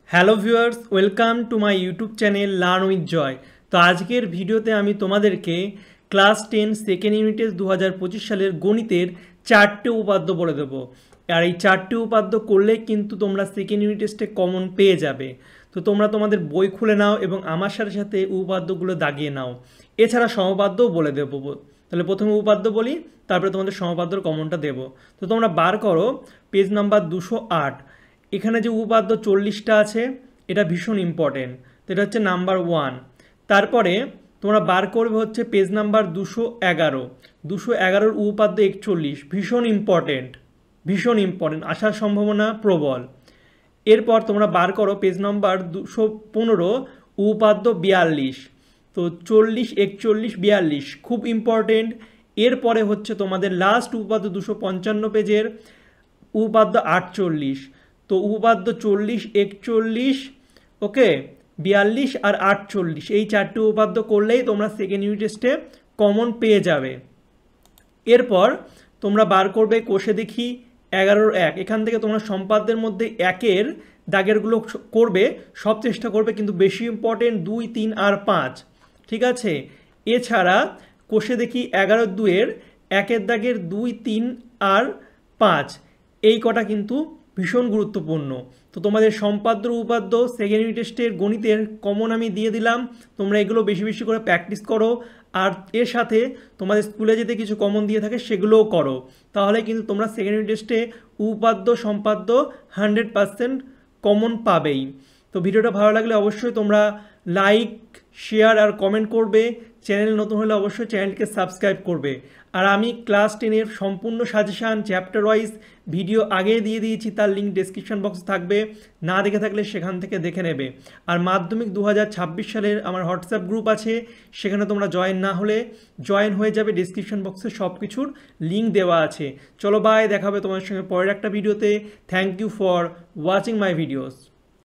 Hello viewers, welcome to my YouTube channel learn with Joy. তো আজকের ভিডিওতে আমি তোমাদেরকে ক্লাস 10 সেকেন্ড ইউনিটের 2025 সালের গণিতের 4টে উপাদ্য বলে দেবো। আর এই 4টে উপাদ্য করলে কিন্তু তোমরা সেকেন্ড ইউনিট টেস্টে কমন পেয়ে যাবে। তো তোমরা তোমাদের বই খুলে নাও এবং আমার সাথে সাথে উপাদ্যগুলো দাগিয়ে নাও। এছাড়া সমপাদ্যও বলে দেবো। তাহলে প্রথমে উপাদ্য বলি, তারপরে তোমাদের সমপাদ্যর কমনটা দেবো। তো তোমরা বার করো পেজ নাম্বার 208। এখানে যে উপপাদ্য 40টা আছে এটা ভীষণ ইম্পর্টেন্ট। তো এটা হচ্ছে নাম্বার 1। তারপরে তোমরা বার করবে হচ্ছে পেজ নাম্বার 211 উপপাদ্য 41, ভীষণ ইম্পর্টেন্ট, আসার সম্ভাবনা প্রবল। এরপর তোমরা বার করো পেজ নাম্বার 215 উপপাদ্য 42। তো 40, 41, 42 খুব ইম্পর্টেন্ট। এরপরে হচ্ছে তোমাদের লাস্ট উপপাদ্য 255 পেজের উপপাদ্য 48। তো উপপাদ্য 40, 41, ওকে, 42 আর 48 এই 4টে উপপাদ্য করলেই তোমরা সেকেন্ড ইউনিট টেস্টে কমন পেয়ে যাবে। এরপর তোমরা বার করবে কোষে দেখি 11-1। এখান থেকে তোমরা সম্পাদ্যের মধ্যে একের দাগেরগুলো করবে, সব চেষ্টা করবে, কিন্তু বেশি ইম্পর্টেন্ট 2, 3 আর 5, ঠিক আছে। এছাড়া কোষে দেখি 11-2-এর একের দাগের 2, 3 আর 5 এই কটা কিন্তু ভীষণ গুরুত্বপূর্ণ। তো তোমাদের সম্পাদ্য উপাদ্য সেকেন্ড ইউনিট টেস্টের গণিতের কমন আমি দিয়ে দিলাম। তোমরা এগুলো বেশি বেশি করে প্র্যাকটিস করো, আর এর সাথে তোমাদের স্কুলে যেতে কিছু কমন দিয়ে থাকে সেগুলোও করো। তাহলে কিন্তু তোমরা সেকেন্ড ইউনিট টেস্টে উপাদ্য সম্পাদ্য 100% কমন পাবেই। তো ভিডিওটা ভালো লাগলে অবশ্যই তোমরা লাইক, শেয়ার আর কমেন্ট করবে। চ্যানেল নতুন হলে অবশ্যই চ্যানেলকে সাবস্ক্রাইব করবে। আর আমি ক্লাস 10-এর সম্পূর্ণ সাজেশান চ্যাপ্টার ওয়াইজ ভিডিও আগে দিয়ে দিয়েছি, তার লিঙ্ক ডেসক্রিপশন বক্সে থাকবে, না দেখে থাকলে সেখান থেকে দেখে নেবে। আর মাধ্যমিক 2026 সালের আমার হোয়াটসঅ্যাপ গ্রুপ আছে, সেখানে তোমরা জয়েন না হলে জয়েন হয়ে যাবে। ডেসক্রিপশন বক্সে সব কিছুর লিঙ্ক দেওয়া আছে। চলো বাই, দেখাবে তোমার সঙ্গে পরের একটা ভিডিওতে। Thank you for watching my videos.